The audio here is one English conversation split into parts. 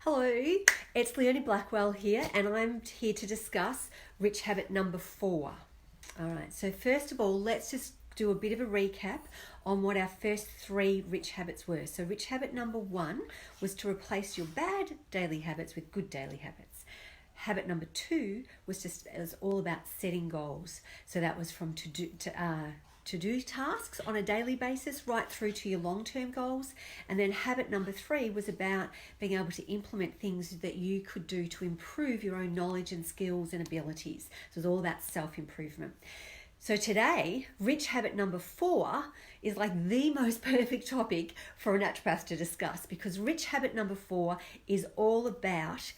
Hello, it's Leonie Blackwell here, and I'm here to discuss rich habit number 4. All right, so first of all, let's just do a bit of a recap on what our first 3 rich habits were. So rich habit number 1 was to replace your bad daily habits with good daily habits. Habit number 2 was all about setting goals. So that was from to do tasks on a daily basis right through to your long-term goals. And then habit number 3 was about being able to implement things that you could do to improve your own knowledge and skills and abilities. So it's all about self-improvement. So today, rich habit number 4 is like the most perfect topic for a naturopath to discuss, because rich habit number 4 is all about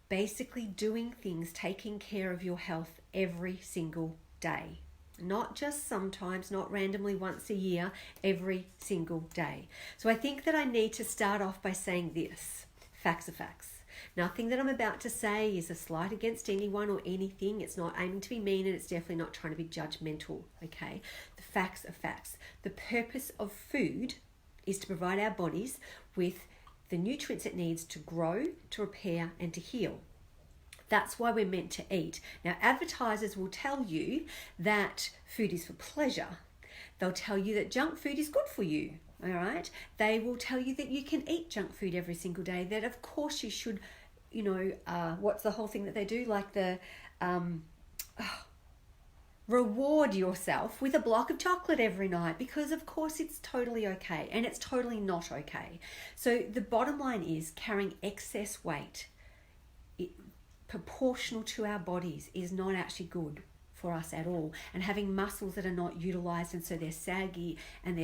basically doing things, taking care of your health every single day. Not just sometimes, not randomly once a year, every single day. So I think that I need to start off by saying this. Facts are facts. Nothing that I'm about to say is a slight against anyone or anything. It's not aiming to be mean, and it's definitely not trying to be judgmental, okay? The facts are facts. The purpose of food is to provide our bodies with the nutrients it needs to grow, to repair, and to heal. That's why we're meant to eat. Now, advertisers will tell you that food is for pleasure. They'll tell you that junk food is good for you, all right? They will tell you that you can eat junk food every single day, that of course you should, what's the whole thing that they do? Like reward yourself with a block of chocolate every night, because of course it's totally okay, and it's totally not okay. So the bottom line is carrying excess weight proportional to our bodies is not actually good for us at all, and having muscles that are not utilized and so they're saggy and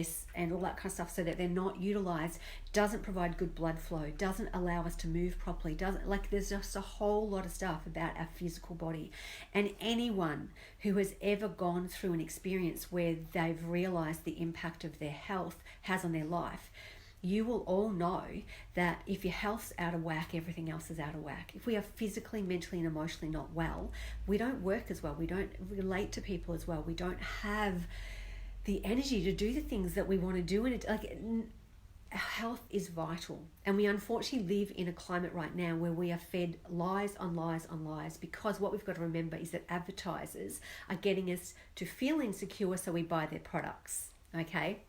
all that kind of stuff, so that they're not utilized, doesn't provide good blood flow, doesn't allow us to move properly, there's just a whole lot of stuff about our physical body. And anyone who has ever gone through an experience where they've realized the impact of their health has on their life, you will all know that if your health's out of whack, everything else is out of whack. If we are physically, mentally, and emotionally not well, we don't work as well. We don't relate to people as well. We don't have the energy to do the things that we want to do. And health is vital. And we unfortunately live in a climate right now where we are fed lies on lies on lies, because what we've got to remember is that advertisers are getting us to feel insecure, so we buy their products, okay?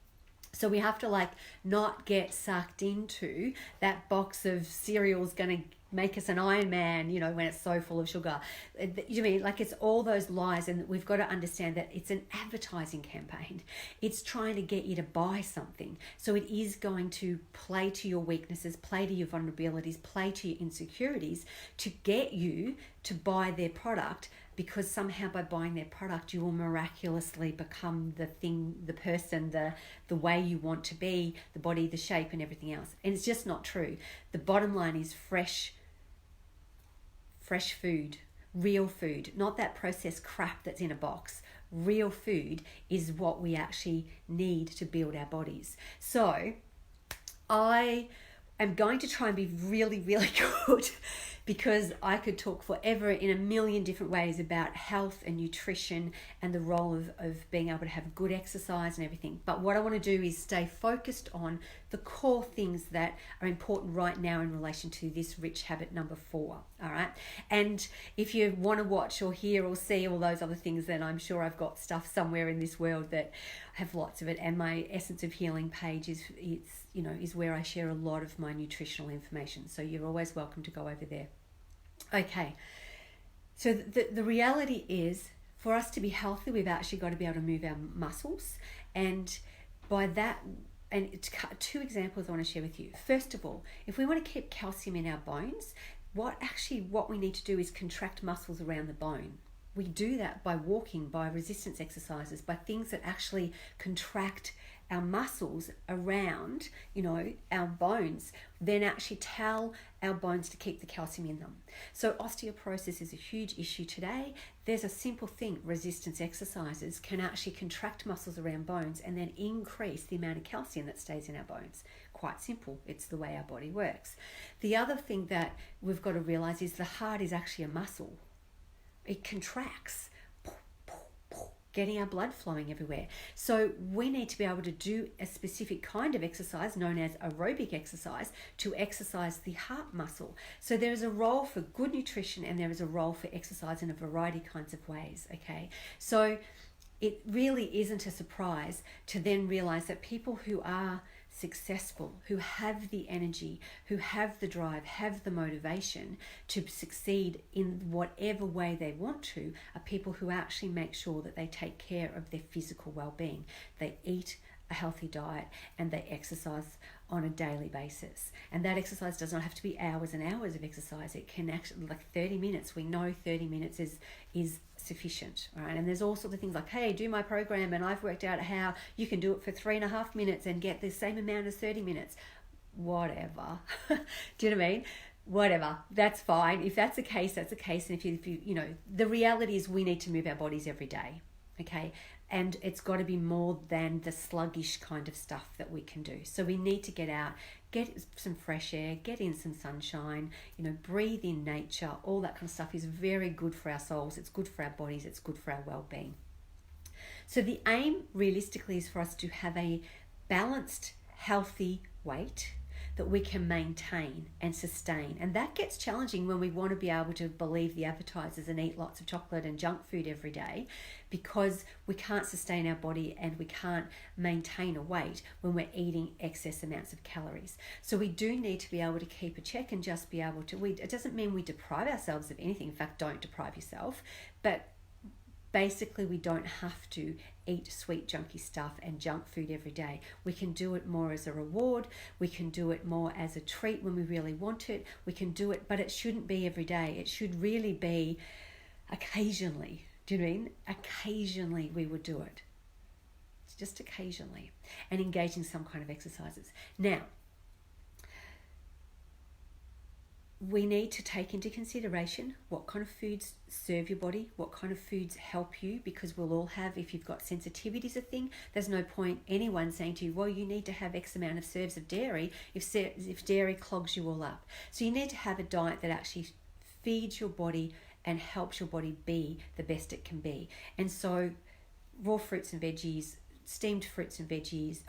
So we have to not get sucked into that box of cereal's going to make us an Iron Man, when it's so full of sugar. It's all those lies, and we've got to understand that it's an advertising campaign. It's trying to get you to buy something. So it is going to play to your weaknesses, play to your vulnerabilities, play to your insecurities to get you to buy their product, because somehow by buying their product, you will miraculously become the person, the way you want to be, the body, the shape, and everything else. And it's just not true. The bottom line is fresh food, real food, not that processed crap that's in a box. Real food is what we actually need to build our bodies. So I am going to try and be really, really good, because I could talk forever in a million different ways about health and nutrition and the role of being able to have good exercise and everything. But what I want to do is stay focused on the core things that are important right now in relation to this rich habit number 4. All right. And if you want to watch or hear or see all those other things, then I'm sure I've got stuff somewhere in this world that have lots of it. And my Essence of Healing page is where I share a lot of my nutritional information. So you're always welcome to go over there. Okay. So the reality is, for us to be healthy, we've actually got to be able to move our muscles. And by that, and 2 examples I want to share with you. First of all, if we want to keep calcium in our bones, what we need to do is contract muscles around the bone. We do that by walking, by resistance exercises, by things that actually contract our muscles around, our bones, then actually tell our bones to keep the calcium in them. So osteoporosis is a huge issue today. There's a simple thing: resistance exercises can actually contract muscles around bones and then increase the amount of calcium that stays in our bones. Quite simple. It's the way our body works. The other thing that we've got to realize is the heart is actually a muscle. It contracts. getting our blood flowing everywhere. So we need to be able to do a specific kind of exercise known as aerobic exercise to exercise the heart muscle. So there is a role for good nutrition and there is a role for exercise in a variety of kinds of ways, okay? So it really isn't a surprise to then realize that people who are successful, who have the energy, who have the drive, have the motivation to succeed in whatever way they want to, are people who actually make sure that they take care of their physical well-being. They eat a healthy diet and they exercise on a daily basis. And that exercise does not have to be hours and hours of exercise. It can actually, like 30 minutes, we know 30 minutes is sufficient, right? And there's all sorts of things like, hey, do my program and I've worked out how you can do it for 3.5 minutes and get the same amount as 30 minutes. Whatever. Do you know what I mean? Whatever, that's fine. If that's the case, that's the case. And if you you know, the reality is we need to move our bodies every day, okay? And it's got to be more than the sluggish kind of stuff that we can do. So we need to get out, get some fresh air, get in some sunshine, you know, breathe in nature. All that kind of stuff is very good for our souls. It's good for our bodies. It's good for our well-being. So the aim realistically is for us to have a balanced, healthy weight that we can maintain and sustain. And that gets challenging when we want to be able to believe the advertisers and eat lots of chocolate and junk food every day, because we can't sustain our body and we can't maintain a weight when we're eating excess amounts of calories. So we do need to be able to keep a check and just be able to, it doesn't mean we deprive ourselves of anything. In fact, don't deprive yourself, but basically we don't have to eat sweet junky stuff and junk food every day. We can do it more as a reward. We can do it more as a treat when we really want it. We can do it, but it shouldn't be every day. It should really be occasionally. Do you know what I mean? Occasionally we would do it. It's just occasionally. And engage in some kind of exercises. Now, we need to take into consideration what kind of foods serve your body, what kind of foods help you, because we'll all have, if you've got sensitivities a thing, there's no point anyone saying to you, well, you need to have X amount of serves of dairy if dairy clogs you all up. So you need to have a diet that actually feeds your body and helps your body be the best it can be. And so raw fruits and veggies, steamed fruits and veggies,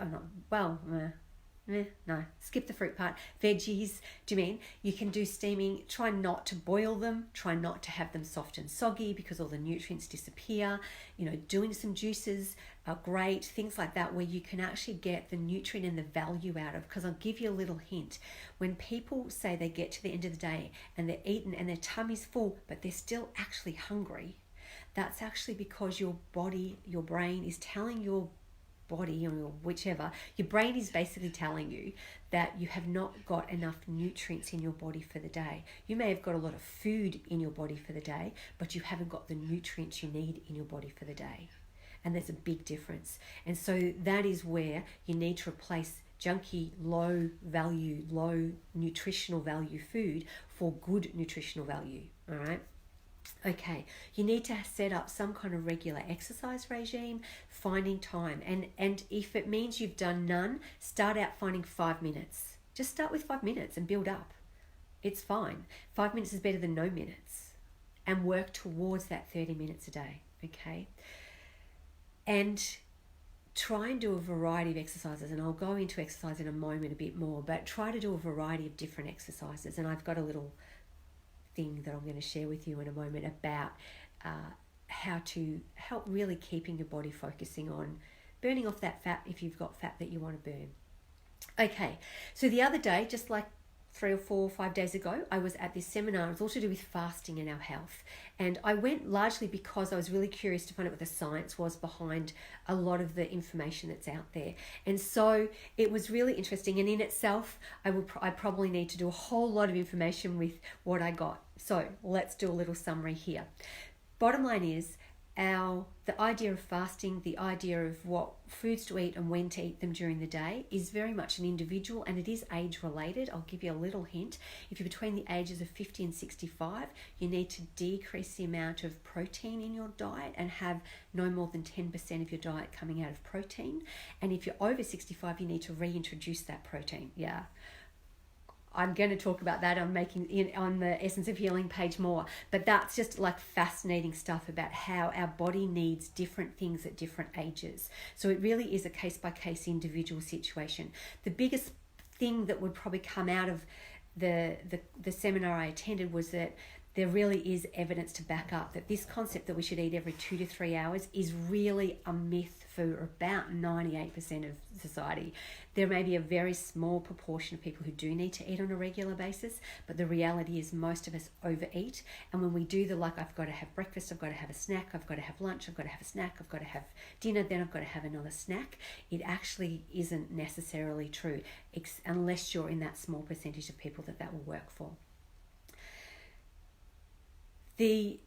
no, skip the fruit part. Veggies, do you mean? You can do steaming. Try not to boil them. Try not to have them soft and soggy because all the nutrients disappear. You know, doing some juices are great. Things like that where you can actually get the nutrient and the value out of. Because I'll give you a little hint. When people say they get to the end of the day and they're eaten and their tummy's full, but they're still actually hungry, that's actually because your body, your brain is telling your body or whichever, your brain is basically telling you that you have not got enough nutrients in your body for the day. You may have got a lot of food in your body for the day, but you haven't got the nutrients you need in your body for the day. And there's a big difference. And so that is where you need to replace junky, low value, low nutritional value food for good nutritional value. All right. Okay, you need to set up some kind of regular exercise regime, finding time. And if it means you've done none, start out finding 5 minutes. Just start with 5 minutes and build up. It's fine. 5 minutes is better than no minutes. And work towards that 30 minutes a day, okay? And try and do a variety of exercises. And I'll go into exercise in a moment a bit more, but try to do a variety of different exercises. And I've got a little thing that I'm going to share with you in a moment about how to help really keeping your body focusing on burning off that fat if you've got fat that you want to burn. Okay, so the other day, just like 3 or 4 or 5 days ago, I was at this seminar. It was all to do with fasting and our health. And I went largely because I was really curious to find out what the science was behind a lot of the information that's out there. And so it was really interesting. And in itself, I probably need to do a whole lot of information with what I got. So let's do a little summary here. Bottom line is, the idea of fasting, the idea of what foods to eat and when to eat them during the day is very much an individual, and it is age related. I'll give you a little hint. If you're between the ages of 50 and 65, you need to decrease the amount of protein in your diet and have no more than 10% of your diet coming out of protein. And if you're over 65, you need to reintroduce that protein. Yeah. I'm going to talk about that. I'm making on the Essence of Healing page more, but that's just like fascinating stuff about how our body needs different things at different ages. So it really is a case by case individual situation. The biggest thing that would probably come out of the seminar I attended was that there really is evidence to back up that this concept that we should eat every 2 to 3 hours is really a myth for about 98% of society. There may be a very small proportion of people who do need to eat on a regular basis, but the reality is most of us overeat. And when we do I've got to have breakfast, I've got to have a snack, I've got to have lunch, I've got to have a snack, I've got to have dinner, then I've got to have another snack, it actually isn't necessarily true, unless you're in that small percentage of people that will work for. The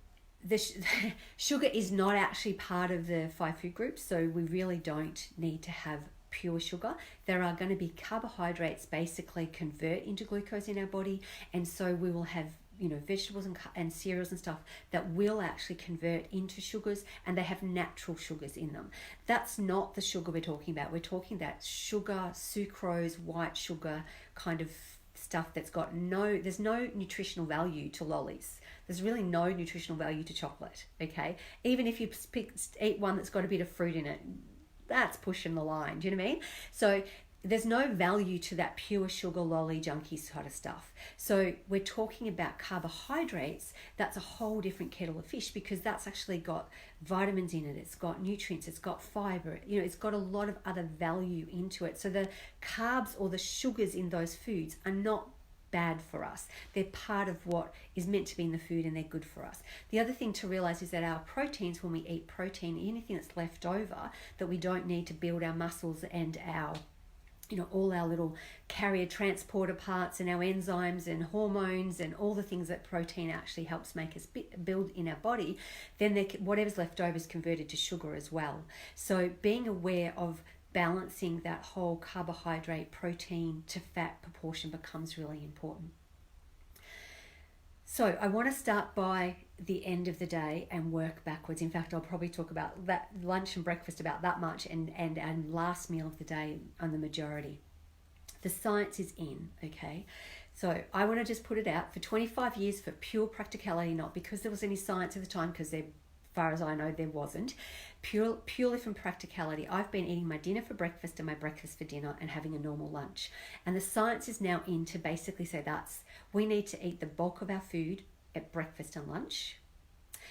sugar is not actually part of the 5 food groups, so we really don't need to have pure sugar. There are going to be carbohydrates basically convert into glucose in our body, and so we will have vegetables and cereals and stuff that will actually convert into sugars, and they have natural sugars in them. That's not the sugar we're talking about. We're talking about sugar, sucrose, white sugar kind of stuff that's got there's no nutritional value to lollies. There's really no nutritional value to chocolate, okay? Even if you eat one that's got a bit of fruit in it, that's pushing the line, do you know what I mean? So there's no value to that pure sugar lolly junkie sort of stuff. So we're talking about carbohydrates. That's a whole different kettle of fish, because that's actually got vitamins in it. It's got nutrients. It's got fiber. It's got a lot of other value into it. So the carbs or the sugars in those foods are not bad for us. They're part of what is meant to be in the food, and they're good for us. The other thing to realize is that our proteins, when we eat protein, anything that's left over that we don't need to build our muscles and our all our little carrier transporter parts and our enzymes and hormones and all the things that protein actually helps make us build in our body, then whatever's left over is converted to sugar as well. So being aware of balancing that whole carbohydrate, protein to fat proportion becomes really important. So I want to start by the end of the day and work backwards. In fact, I'll probably talk about that lunch and breakfast about that much, and last meal of the day on the majority. The science is in, okay? So I want to just put it out for 25 years for pure practicality, not because there was any science at the time, because as far as I know, there wasn't. Purely from practicality, I've been eating my dinner for breakfast and my breakfast for dinner and having a normal lunch. And the science is now in to basically say we need to eat the bulk of our food at breakfast and lunch.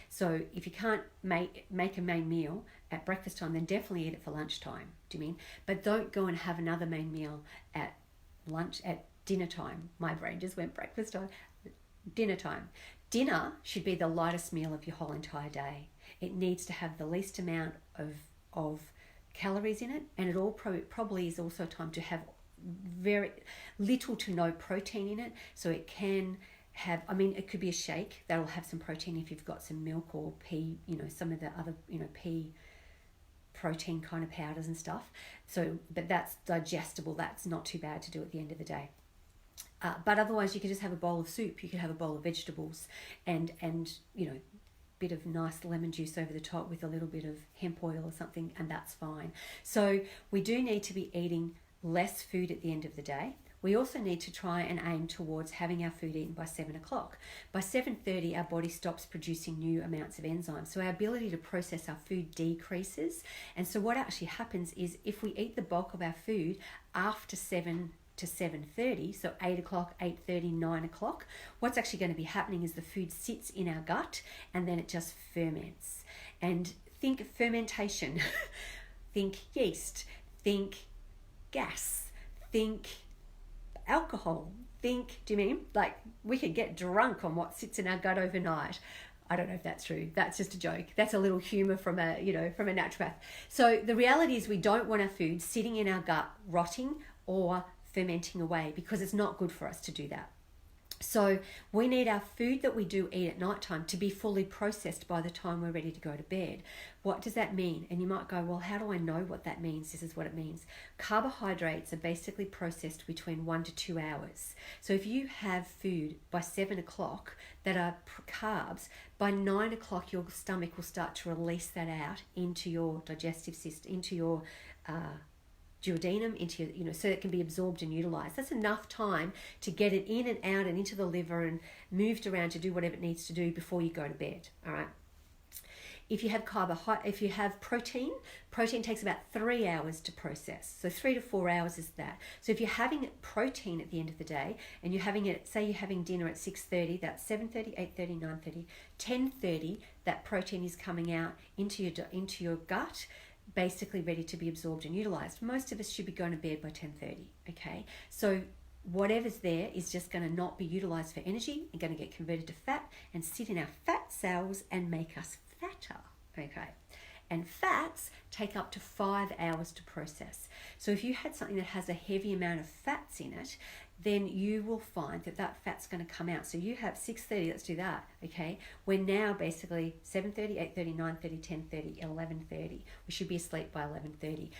So if you can't make a main meal at breakfast time, then definitely eat it for lunchtime. Do you mean? But don't go and have another main meal at dinner time. My brain just went breakfast time, dinner time. Dinner should be the lightest meal of your whole entire day. It needs to have the least amount of calories in it, and it all probably is also time to have very little to no protein in it. So it can have, it could be a shake that'll have some protein if you've got some milk or pea, some of the other, pea protein kind of powders and stuff. So, but that's digestible. That's not too bad to do at the end of the day. But otherwise, you could just have a bowl of soup. You could have a bowl of vegetables, and bit of nice lemon juice over the top with a little bit of hemp oil or something, and that's fine. So we do need to be eating less food at the end of the day. We also need to try and aim towards having our food eaten by 7 o'clock. By 7:30, our body stops producing new amounts of enzymes. So our ability to process our food decreases. And so what actually happens is if we eat the bulk of our food after 7 to 7:30, so 8 o'clock, 8:30, 9 o'clock, what's actually going to be happening is the food sits in our gut and then it just ferments. And think fermentation, think yeast, think gas, think alcohol, do you mean? Like we could get drunk on what sits in our gut overnight. I don't know if that's true. That's just a joke. That's a little humor from a naturopath. So the reality is we don't want our food sitting in our gut rotting or fermenting away, because it's not good for us to do that. So we need our food that we do eat at nighttime to be fully processed by the time we're ready to go to bed. What does that mean? And you might go, well, how do I know what that means? This is what it means. Carbohydrates are basically processed between 1 to 2 hours. So if you have food by 7 o'clock that are carbs, by 9 o'clock your stomach will start to release that out into your digestive system, into your duodenum, into your, so it can be absorbed and utilized. That's enough time to get it in and out and into the liver and moved around to do whatever it needs to do before you go to bed. All right. If you have if you have protein takes about 3 hours to process. So 3 to 4 hours is that. So if you're having protein at the end of the day and you're having it, say you're having dinner at 6:30, that's 7:30, 8:30, 9:30, 10:30, that protein is coming out into your gut, basically ready to be absorbed and utilized. Most of us should be going to bed by 10:30, okay? So whatever's there is just going to not be utilized for energy and going to get converted to fat and sit in our fat cells and make us fatter, okay? And fats take up to 5 hours to process. So if you had something that has a heavy amount of fats in it, then you will find that fat's going to come out. So you have 6:30, let's do that, okay? We're now basically 7:30, 8:30, 9:30, 10:30, 11:30. We should be asleep by 11:30.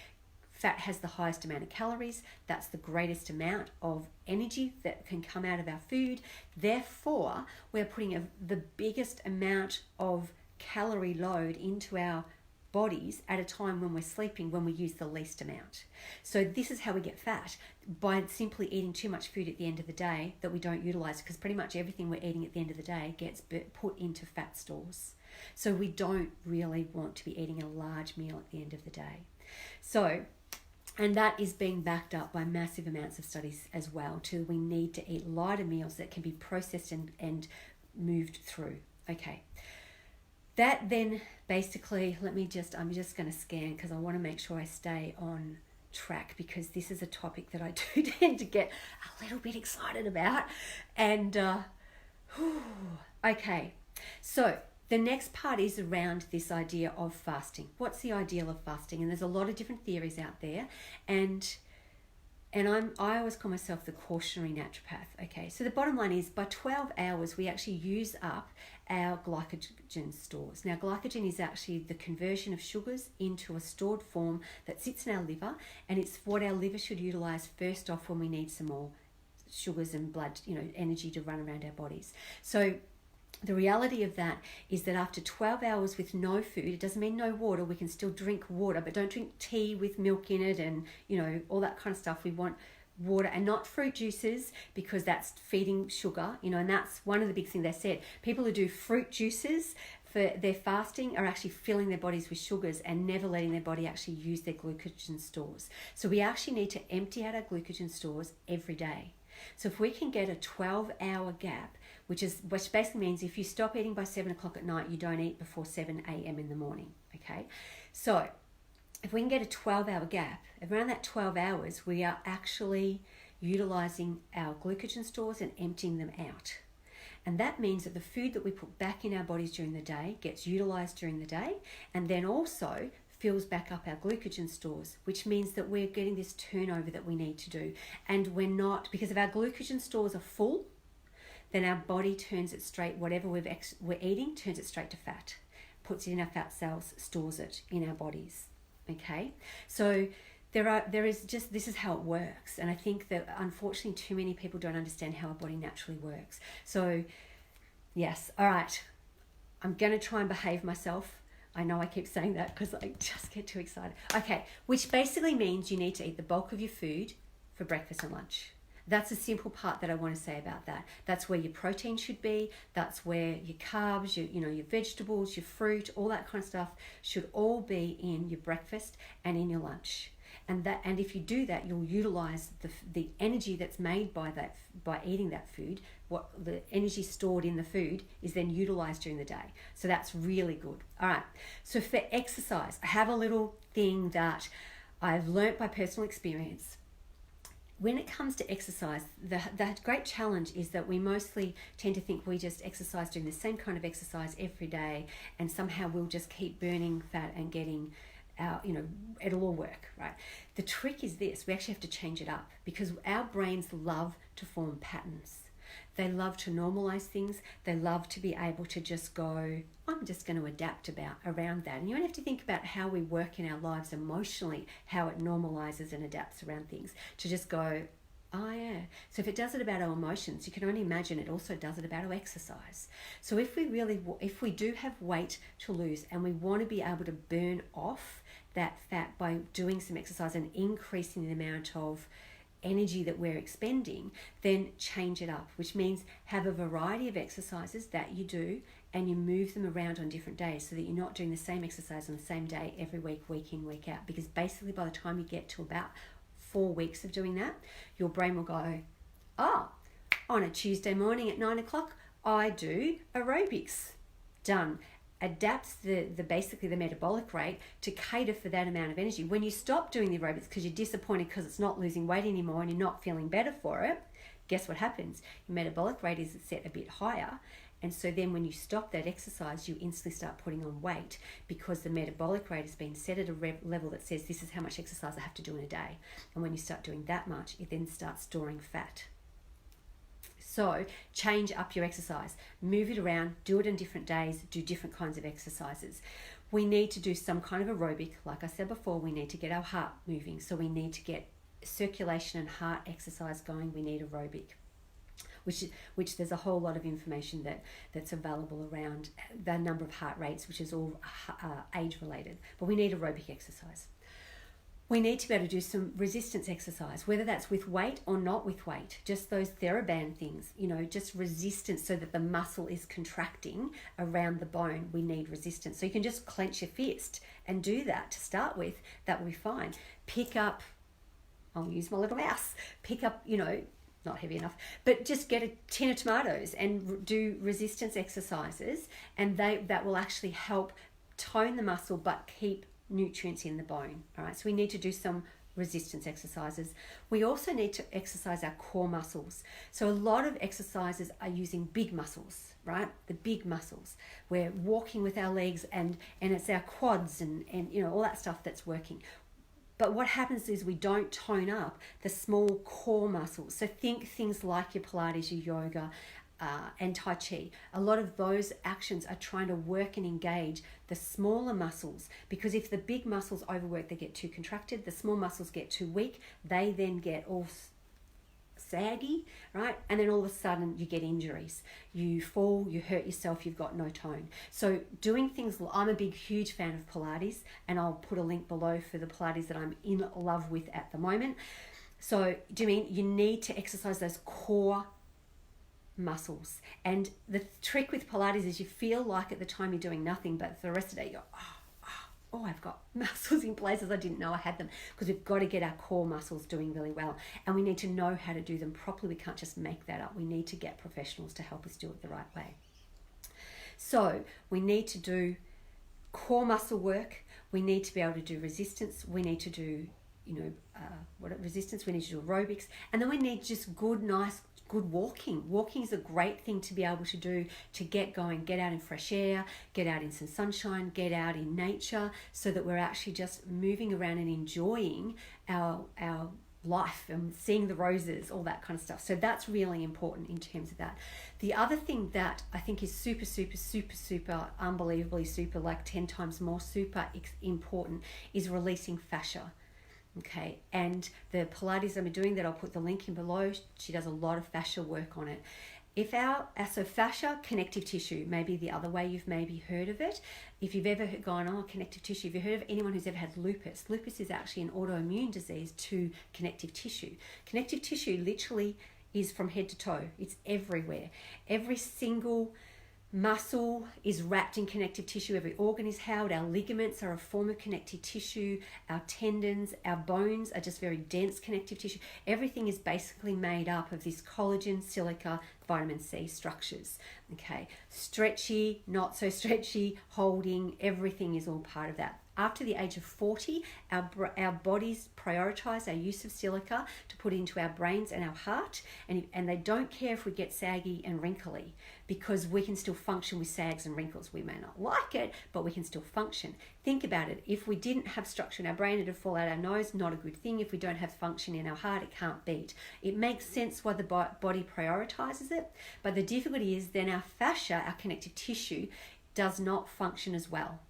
Fat has the highest amount of calories. That's the greatest amount of energy that can come out of our food. Therefore, we're putting the biggest amount of calorie load into our bodies at a time when we're sleeping, when we use the least amount. So this is how we get fat, by simply eating too much food at the end of the day that we don't utilize, because pretty much everything we're eating at the end of the day gets put into fat stores. So we don't really want to be eating a large meal at the end of the day. So, and that is being backed up by massive amounts of studies as well, too. We need to eat lighter meals that can be processed and moved through. Okay. That then basically, I'm just going to scan because I want to make sure I stay on track, because this is a topic that I do tend to get a little bit excited about. And, okay. So the next part is around this idea of fasting. What's the ideal of fasting? And there's a lot of different theories out there. And I always call myself the cautionary naturopath. Okay, so the bottom line is by 12 hours, we actually use up our glycogen stores. Now, glycogen is actually the conversion of sugars into a stored form that sits in our liver, and it's what our liver should utilize first off when we need some more sugars and blood, energy to run around our bodies. So the reality of that is that after 12 hours with no food, it doesn't mean no water. We can still drink water, but don't drink tea with milk in it and, all that kind of stuff. We want water and not fruit juices, because that's feeding sugar, and that's one of the big things they said. People who do fruit juices for their fasting are actually filling their bodies with sugars and never letting their body actually use their glycogen stores. So we actually need to empty out our glycogen stores every day. So if we can get a 12-hour gap, which basically means if you stop eating by 7 o'clock at night, you don't eat before 7 a.m. in the morning, okay? So if we can get a 12-hour gap, around that 12 hours, we are actually utilizing our glycogen stores and emptying them out. And that means that the food that we put back in our bodies during the day gets utilized during the day, and then also fills back up our glycogen stores, which means that we're getting this turnover that we need to do. And we're not, because if our glycogen stores are full, then our body turns it straight, whatever we're eating, turns it straight to fat, puts it in our fat cells, stores it in our bodies, okay? So this is how it works. And I think that unfortunately too many people don't understand how our body naturally works. So yes, all right, I'm going to try and behave myself. I know I keep saying that because I just get too excited. Okay, which basically means you need to eat the bulk of your food for breakfast and lunch. That's the simple part that I want to say about that. That's where your protein should be. That's where your carbs, your vegetables, your fruit, all that kind of stuff should all be in your breakfast and in your lunch. And if you do that, you'll utilize the energy that's made by eating that food. What the energy stored in the food is then utilized during the day. So that's really good. All right. So for exercise, I have a little thing that I've learnt by personal experience. When it comes to exercise, the great challenge is that we mostly tend to think we just exercise doing the same kind of exercise every day, and somehow we'll just keep burning fat and getting it'll all work, right? The trick is this: we actually have to change it up, because our brains love to form patterns. They love to normalize things. They love to be able to just go, I'm just going to adapt around that. And you don't have to think about how we work in our lives emotionally, how it normalizes and adapts around things. To just go, Oh, yeah. So if it does it about our emotions, you can only imagine it also does it about our exercise. So if we do have weight to lose and we want to be able to burn off that fat by doing some exercise and increasing the amount of energy that we're expending, then change it up, which means have a variety of exercises that you do and you move them around on different days so that you're not doing the same exercise on the same day every week, week in, week out. Because basically by the time you get to about 4 weeks of doing that, your brain will go, oh, on a Tuesday morning at 9 o'clock, I do aerobics. Done. Adapts basically the metabolic rate to cater for that amount of energy. When you stop doing the aerobics because you're disappointed because it's not losing weight anymore and you're not feeling better for it, guess what happens? Your metabolic rate is set a bit higher. And so then when you stop that exercise, you instantly start putting on weight because the metabolic rate has been set at a level that says this is how much exercise I have to do in a day. And when you start doing that much, it then starts storing fat. So change up your exercise, move it around, do it on different days, do different kinds of exercises. We need to do some kind of aerobic. Like I said before, we need to get our heart moving. So we need to get circulation and heart exercise going. We need aerobic. Which there's a whole lot of information that's available around the number of heart rates, which is all age related. But we need aerobic exercise. We need to be able to do some resistance exercise, whether that's with weight or not with weight, just those TheraBand things, just resistance so that the muscle is contracting around the bone. We need resistance. So you can just clench your fist and do that to start with. That will be fine. I'll use my little mouse, pick up, not heavy enough, but just get a tin of tomatoes and do resistance exercises, and that will actually help tone the muscle but keep nutrients in the bone. All right, so we need to do some resistance exercises. We also need to exercise our core muscles. So a lot of exercises are using big muscles, right? The big muscles. We're walking with our legs and it's our quads and all that stuff that's working. But what happens is we don't tone up the small core muscles. So think things like your Pilates, your yoga, and Tai Chi. A lot of those actions are trying to work and engage the smaller muscles, because if the big muscles overwork, they get too contracted. The small muscles get too weak. They then get all saggy, right? And then all of a sudden you get injuries. You fall, you hurt yourself, you've got no tone. So doing things, I'm a huge fan of Pilates, and I'll put a link below for the Pilates that I'm in love with at the moment. So do you mean you need to exercise those core muscles? And the trick with Pilates is you feel like at the time you're doing nothing, but for the rest of the day you go, oh, I've got muscles in places I didn't know I had them, because we've got to get our core muscles doing really well, and we need to know how to do them properly. We can't just make that up. We need to get professionals to help us do it the right way. So we need to do core muscle work. We need to be able to do resistance. We need to do resistance. We need to do aerobics, and then we need just good walking. Walking is a great thing to be able to do to get going, get out in fresh air, get out in some sunshine, get out in nature, so that we're actually just moving around and enjoying our life and seeing the roses, all that kind of stuff. So that's really important in terms of that. The other thing that I think is super, super, super, super, unbelievably super, like 10 times more super important, is releasing fascia. Okay, and the Pilates I'm doing, that I'll put the link in below, she does a lot of fascia work on it. So fascia, connective tissue, maybe the other way you've maybe heard of it. If you've ever gone, connective tissue, if you've heard of anyone who's ever had lupus is actually an autoimmune disease to connective tissue. Connective tissue literally is from head to toe. It's everywhere. Every single muscle is wrapped in connective tissue. Every organ is held. Our ligaments are a form of connective tissue. Our tendons, our bones are just very dense connective tissue. Everything is basically made up of this collagen, silica, vitamin C structures. Okay, stretchy, not so stretchy, holding, everything is all part of that. After the age of 40, our bodies prioritize our use of silica to put into our brains and our heart, and they don't care if we get saggy and wrinkly, because we can still function with sags and wrinkles. We may not like it, but we can still function. Think about it. If we didn't have structure in our brain, it'd fall out our nose, not a good thing. If we don't have function in our heart, it can't beat. It makes sense why the body prioritizes it, but the difficulty is then our fascia, our connective tissue, does not function as well.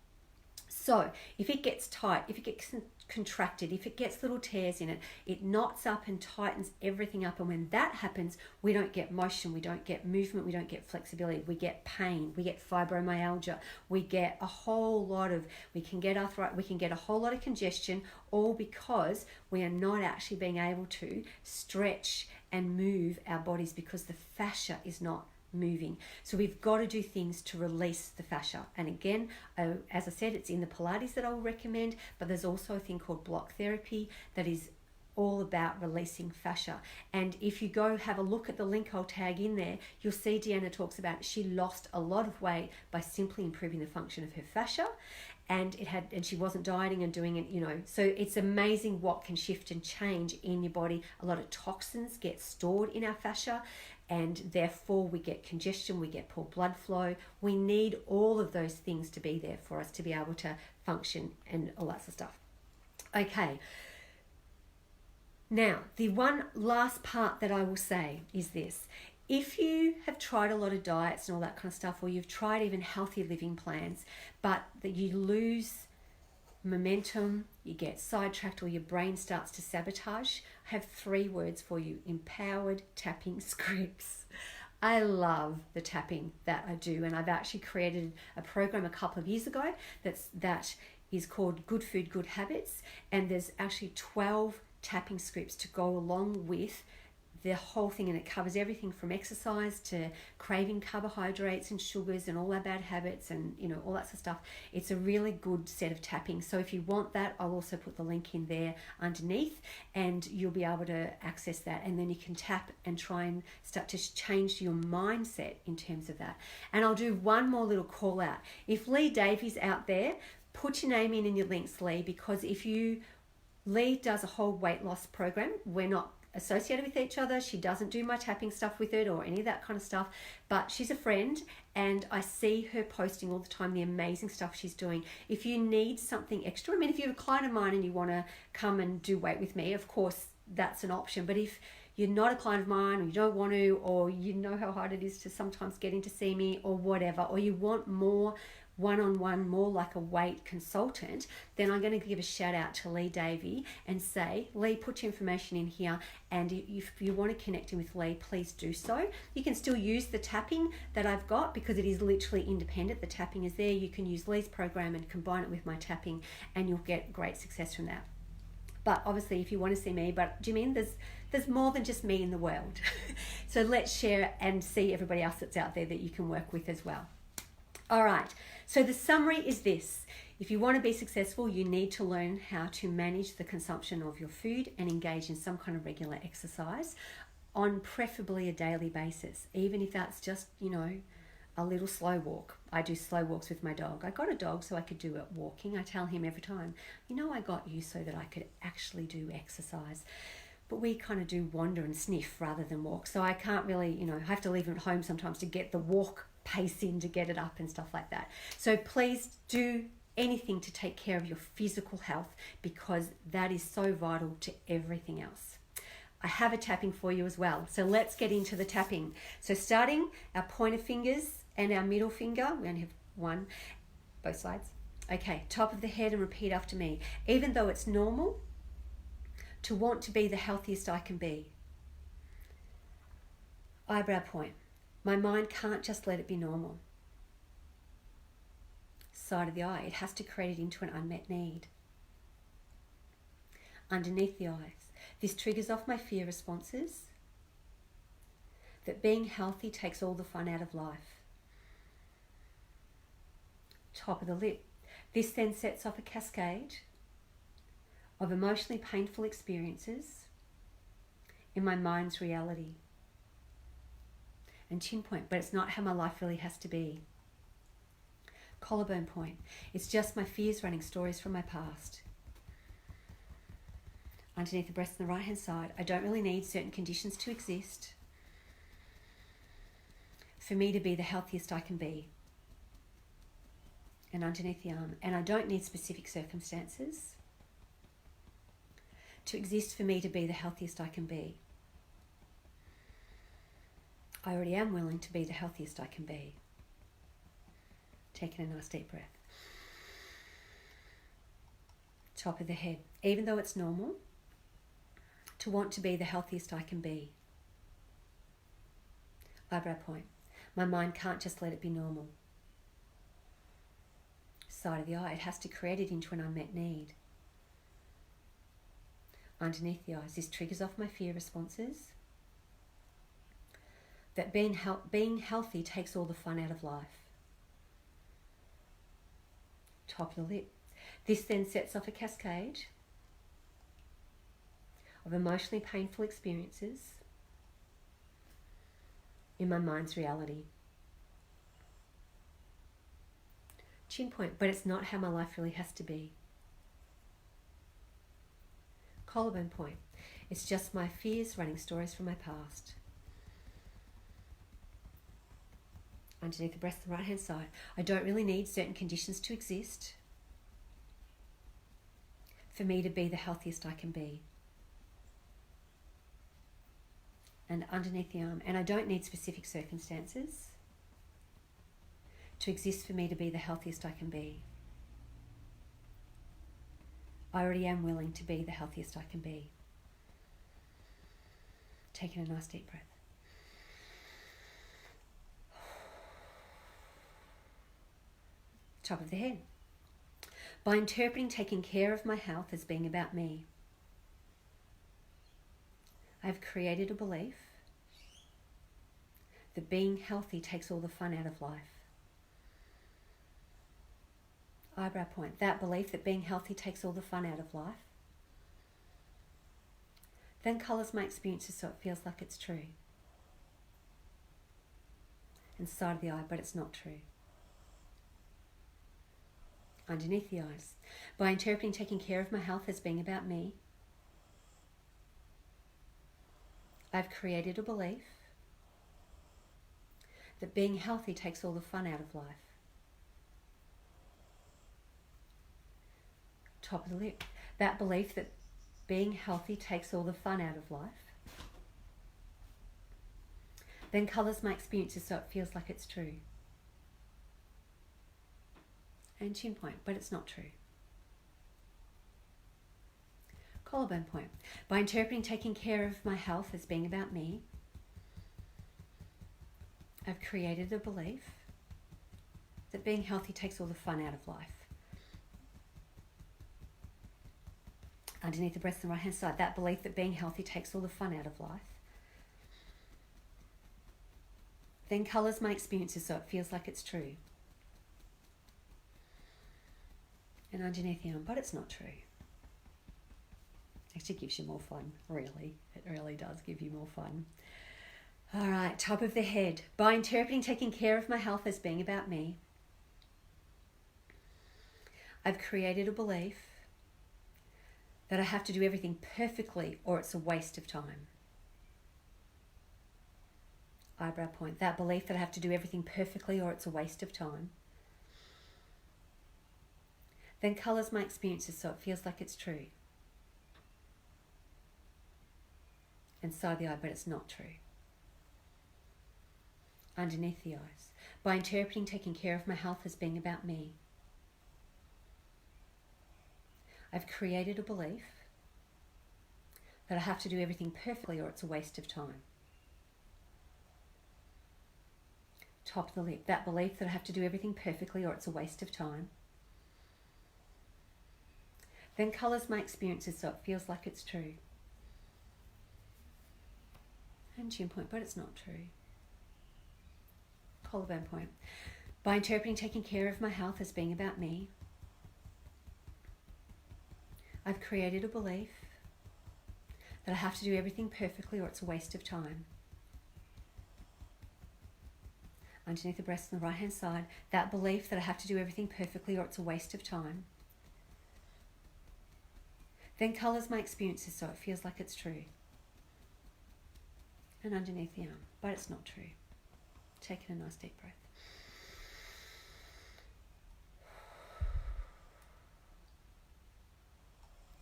So if it gets tight, if it gets contracted, if it gets little tears in it, it knots up and tightens everything up. And when that happens, we don't get motion, we don't get movement, we don't get flexibility, we get pain, we get fibromyalgia, we get a whole lot of, we can get arthritis, we can get a whole lot of congestion, all because we are not actually being able to stretch and move our bodies because the fascia is not moving. So we've got to do things to release the fascia. And again, as I said, it's in the Pilates that I'll recommend, but there's also a thing called block therapy that is all about releasing fascia. And if you go have a look at the link I'll tag in there, you'll see Deanna talks about she lost a lot of weight by simply improving the function of her fascia, and she wasn't dieting and doing it, so it's amazing what can shift and change in your body. A lot of toxins get stored in our fascia, and therefore we get congestion, we get poor blood flow. We need all of those things to be there for us to be able to function and all that sort of stuff. Okay. Now, the one last part that I will say is this. If you have tried a lot of diets and all that kind of stuff, or you've tried even healthy living plans, but that you lose momentum, you get sidetracked, or your brain starts to sabotage, I have 3 words for you: empowered tapping scripts. I love the tapping that I do, and I've actually created a program a couple of years ago that is called Good Food, Good Habits, and there's actually 12 tapping scripts to go along with the whole thing, and it covers everything from exercise to craving carbohydrates and sugars and all our bad habits and all that sort of stuff. It's a really good set of tapping. So if you want that, I'll also put the link in there underneath, and you'll be able to access that, and then you can tap and try and start to change your mindset in terms of that. And I'll do one more little call out. If Lee Davies out there, put your name in your links, Lee, because Lee does a whole weight loss program. We're not associated with each other. She doesn't do my tapping stuff with it or any of that kind of stuff, but she's a friend, and I see her posting all the time the amazing stuff she's doing. If you need something extra, if you're a client of mine and you want to come and do weight with me, of course that's an option. But if you're not a client of mine, or you don't want to, or you know how hard it is to sometimes get in to see me or whatever, or you want more one-on-one, more like a weight consultant, then I'm going to give a shout out to Lee Davey and say, Lee, put your information in here, and if you want to connect in with Lee, please do so. You can still use the tapping that I've got because it is literally independent. The tapping is there. You can use Lee's program and combine it with my tapping, and you'll get great success from that. But obviously, if you want to see me, but do you mean there's more than just me in the world? So let's share and see everybody else that's out there that you can work with as well. All right, so the summary is this. If you want to be successful, you need to learn how to manage the consumption of your food and engage in some kind of regular exercise on preferably a daily basis, even if that's just, a little slow walk. I do slow walks with my dog. I got a dog so I could do it walking. I tell him every time, I got you so that I could actually do exercise. But we kind of do wander and sniff rather than walk. So I can't really, I have to leave him at home sometimes to get the walk pace in, to get it up and stuff like that. So please do anything to take care of your physical health, because that is so vital to everything else. I have a tapping for you as well. So let's get into the tapping. So starting our pointer fingers and our middle finger, we only have one, both sides. Okay, top of the head, and repeat after me. Even though it's normal to want to be the healthiest I can be. Eyebrow point. My mind can't just let it be normal. Side of the eye, it has to create it into an unmet need. Underneath the eyes, this triggers off my fear responses, that being healthy takes all the fun out of life. Top of the lip, this then sets off a cascade of emotionally painful experiences in my mind's reality. And chin point, but it's not how my life really has to be. Collarbone point, it's just my fears running stories from my past. Underneath the breast on the right hand side, I don't really need certain conditions to exist for me to be the healthiest I can be. And underneath the arm, and I don't need specific circumstances to exist for me to be the healthiest I can be. I already am willing to be the healthiest I can be. Taking a nice deep breath. Top of the head. Even though it's normal to want to be the healthiest I can be. Eyebrow point. My mind can't just let it be normal. Side of the eye. It has to create it into an unmet need. Underneath the eyes. This triggers off my fear responses. That being healthy takes all the fun out of life. Top of the lip. This then sets off a cascade of emotionally painful experiences in my mind's reality. Chin point, but it's not how my life really has to be. Collarbone point, it's just my fears running stories from my past. Underneath the breast, the right hand side, I don't really need certain conditions to exist for me to be the healthiest I can be. And underneath the arm, and I don't need specific circumstances to exist for me to be the healthiest I can be. I already am willing to be the healthiest I can be. Taking a nice deep breath. Top of the head. By interpreting taking care of my health as being about me, I've created a belief that being healthy takes all the fun out of life. Eyebrow point. That belief that being healthy takes all the fun out of life then colours my experiences so it feels like it's true. And side of the eye, but it's not true. Underneath the eyes. By interpreting taking care of my health as being about me, I've created a belief that being healthy takes all the fun out of life. Top of the lip. That belief that being healthy takes all the fun out of life then colours my experiences so it feels like it's true. And chin point, but it's not true. Collarbone point. By interpreting taking care of my health as being about me, I've created a belief that being healthy takes all the fun out of life. Underneath the breast on the right hand side, that belief that being healthy takes all the fun out of life then colours my experiences so it feels like it's true. And underneath the arm, but it's not true. Actually gives you more fun, really. It really does give you more fun. All right, top of the head. By interpreting taking care of my health as being about me, I've created a belief that I have to do everything perfectly or it's a waste of time. Eyebrow point. That belief that I have to do everything perfectly or it's a waste of time then colours my experiences so it feels like it's true. And side the eye, but it's not true. Underneath the eyes. By interpreting taking care of my health as being about me, I've created a belief that I have to do everything perfectly or it's a waste of time. Top of the lip. That belief that I have to do everything perfectly or it's a waste of time then colours my experiences so it feels like it's true. And chin point, but it's not true. Collarbone point. By interpreting taking care of my health as being about me, I've created a belief that I have to do everything perfectly or it's a waste of time. Underneath the breast on the right hand side, that belief that I have to do everything perfectly or it's a waste of time then colours my experiences so it feels like it's true. And underneath the arm, but it's not true. Taking a nice deep breath.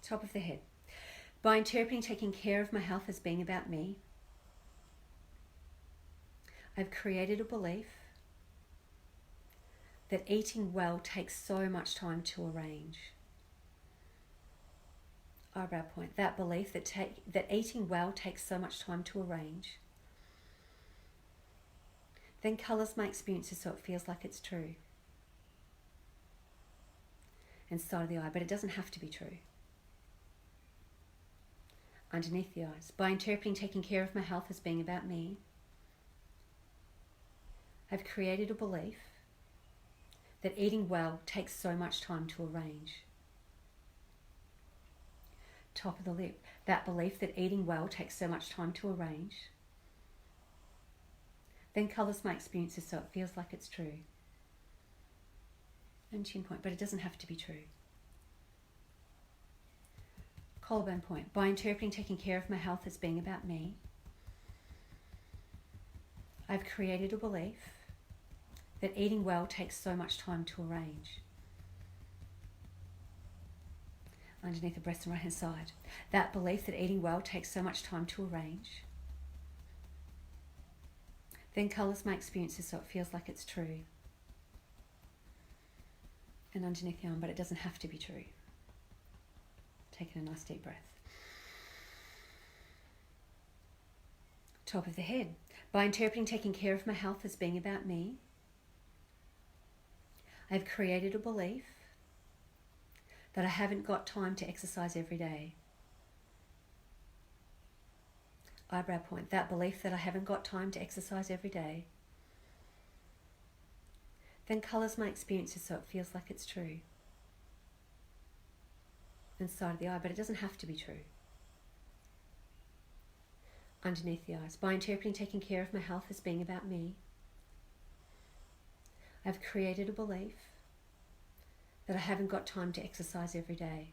Top of the head. By interpreting taking care of my health as being about me, I've created a belief that eating well takes so much time to arrange. Eyebrow point. That belief that eating well takes so much time to arrange. Then colours my experiences so it feels like it's true. And side of the eye, but it doesn't have to be true. Underneath the eyes. By interpreting taking care of my health as being about me, I've created a belief that eating well takes so much time to arrange. Top of the lip. That belief that eating well takes so much time to arrange then colours my experiences so it feels like it's true. And chin point, but it doesn't have to be true. Collarbone point. By interpreting taking care of my health as being about me, I've created a belief that eating well takes so much time to arrange. Underneath the breast and right hand side. That belief that eating well takes so much time to arrange then colours my experiences so it feels like it's true. And underneath the arm, but it doesn't have to be true. Taking a nice deep breath. Top of the head. By interpreting taking care of my health as being about me, I've created a belief that I haven't got time to exercise every day. Eyebrow point. That belief that I haven't got time to exercise every day then colours my experiences so it feels like it's true. And side of the eye, but it doesn't have to be true. Underneath the eyes. By interpreting taking care of my health as being about me, I've created a belief that I haven't got time to exercise every day.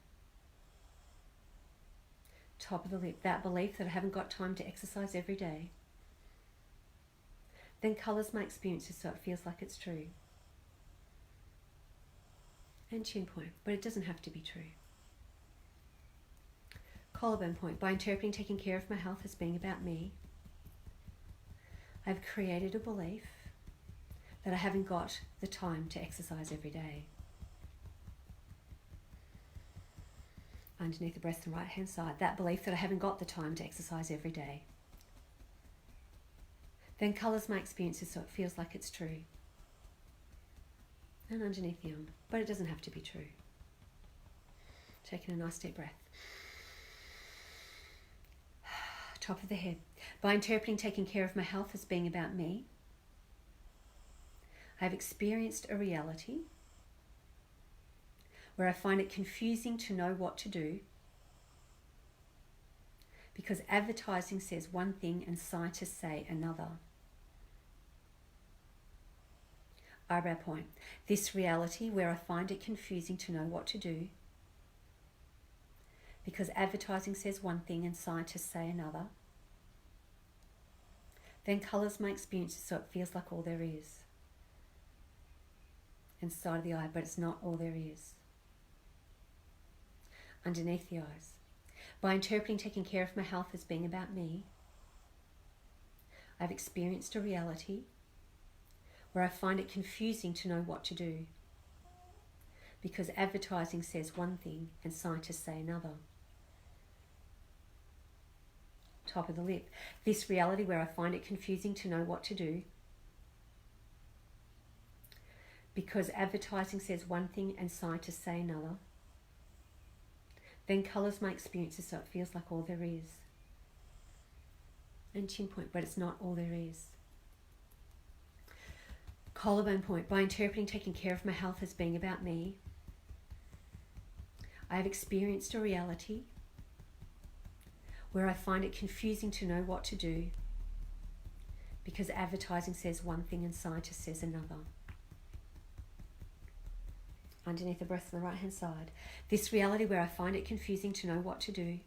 Top of the lip. That belief that I haven't got time to exercise every day then colours my experiences so it feels like it's true. And chin point, but it doesn't have to be true. Collarbone point. By interpreting taking care of my health as being about me, I've created a belief that I haven't got the time to exercise every day. Underneath the breast and right hand side. That belief that I haven't got the time to exercise every day then colours my experiences so it feels like it's true. And underneath the arm, but it doesn't have to be true. Taking a nice deep breath. Top of the head. By interpreting taking care of my health as being about me, I've experienced a reality where I find it confusing to know what to do because advertising says one thing and scientists say another. Eyebrow point. This reality where I find it confusing to know what to do because advertising says one thing and scientists say another, then colours my experiences so it feels like all there is. And side of the eye, but it's not all there is. Underneath the eyes. By interpreting taking care of my health as being about me, I've experienced a reality where I find it confusing to know what to do because advertising says one thing and scientists say another. Top of the lip. This reality where I find it confusing to know what to do because advertising says one thing and scientists say another, then colours my experiences so it feels like all there is. And chin point, but it's not all there is. Collarbone point. By interpreting taking care of my health as being about me, I have experienced a reality where I find it confusing to know what to do because advertising says one thing and scientists says another. Underneath the breast on the right hand side. This reality where I find it confusing to know what to do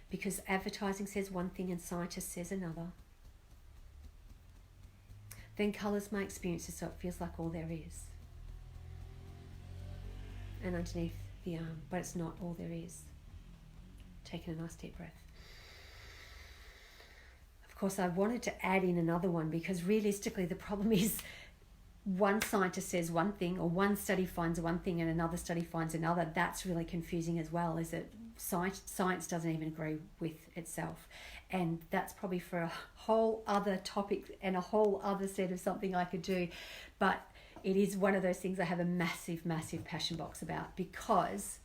because advertising says one thing and scientists says another, then colours my experiences so it feels like all there is. And underneath the arm, but it's not all there is. Taking a nice deep breath. Of course, I wanted to add in another one because realistically the problem is one scientist says one thing, or one study finds one thing and another study finds another, that's really confusing as well, is that science doesn't even agree with itself. And that's probably for a whole other topic and a whole other set of something I could do. But it is one of those things I have a massive, massive passion box about, because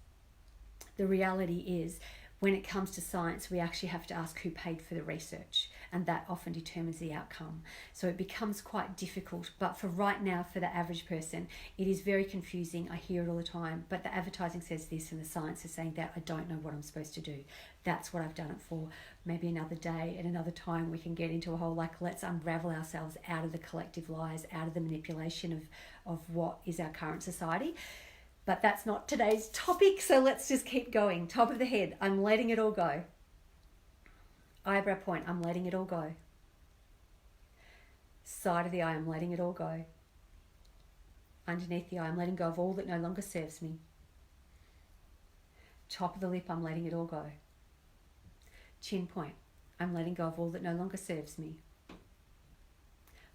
the reality is, when it comes to science, we actually have to ask who paid for the research, and that often determines the outcome. So it becomes quite difficult. But for right now, for the average person, it is very confusing. I hear it all the time. But the advertising says this and the science is saying that. I don't know what I'm supposed to do. That's what I've done it for. Maybe another day, at another time, we can get into a whole, let's unravel ourselves out of the collective lies, out of the manipulation of what is our current society. But that's not today's topic, so let's just keep going. Top of the head, I'm letting it all go. Eyebrow point, I'm letting it all go. Side of the eye, I'm letting it all go. Underneath the eye, I'm letting go of all that no longer serves me. Top of the lip, I'm letting it all go. Chin point, I'm letting go of all that no longer serves me.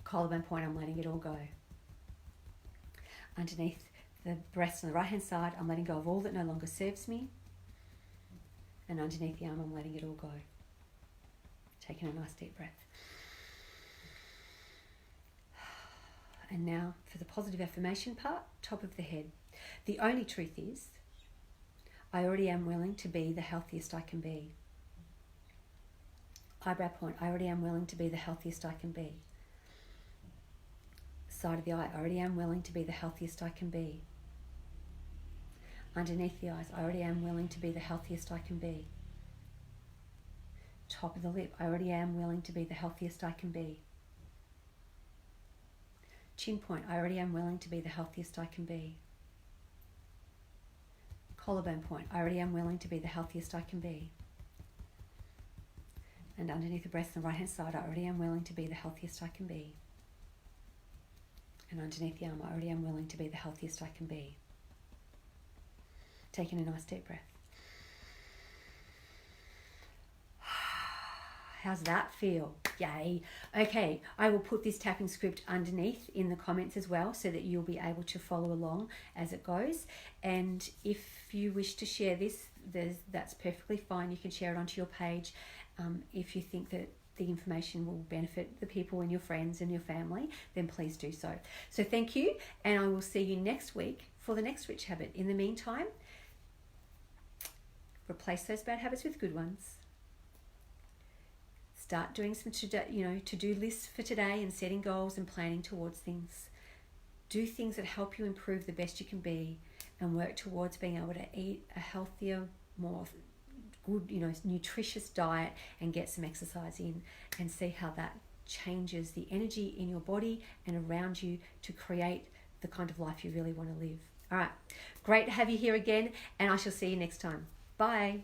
Collarbone point, I'm letting it all go. Underneath the breast on the right hand side, I'm letting go of all that no longer serves me. And underneath the arm, I'm letting it all go. Taking a nice deep breath. And now for the positive affirmation part, top of the head. The only truth is, I already am willing to be the healthiest I can be. Eyebrow point, I already am willing to be the healthiest I can be. Side of the eye, I already am willing to be the healthiest I can be. Underneath the eyes, I already am willing to be the healthiest I can be. Top of the lip, I already am willing to be the healthiest I can be. Chin point, I already am willing to be the healthiest I can be. Collarbone point, I already am willing to be the healthiest I can be. And underneath the breast on the right hand side, I already am willing to be the healthiest I can be. And underneath the arm, I already am willing to be the healthiest I can be. Taking a nice deep breath. How's that feel? Yay. Okay, I will put this tapping script underneath in the comments as well, so that you'll be able to follow along as it goes. And if you wish to share this, that's perfectly fine. You can share it onto your page if you think that the information will benefit the people and your friends and your family, then please do so. So thank you, and I will see you next week for the next Rich Habit. In the meantime, replace those bad habits with good ones. Start doing some to-do lists for today and setting goals and planning towards things. Do things that help you improve the best you can be, and work towards being able to eat a healthier, more good, nutritious diet, and get some exercise in, and see how that changes the energy in your body and around you to create the kind of life you really want to live. All right, great to have you here again, and I shall see you next time. Bye.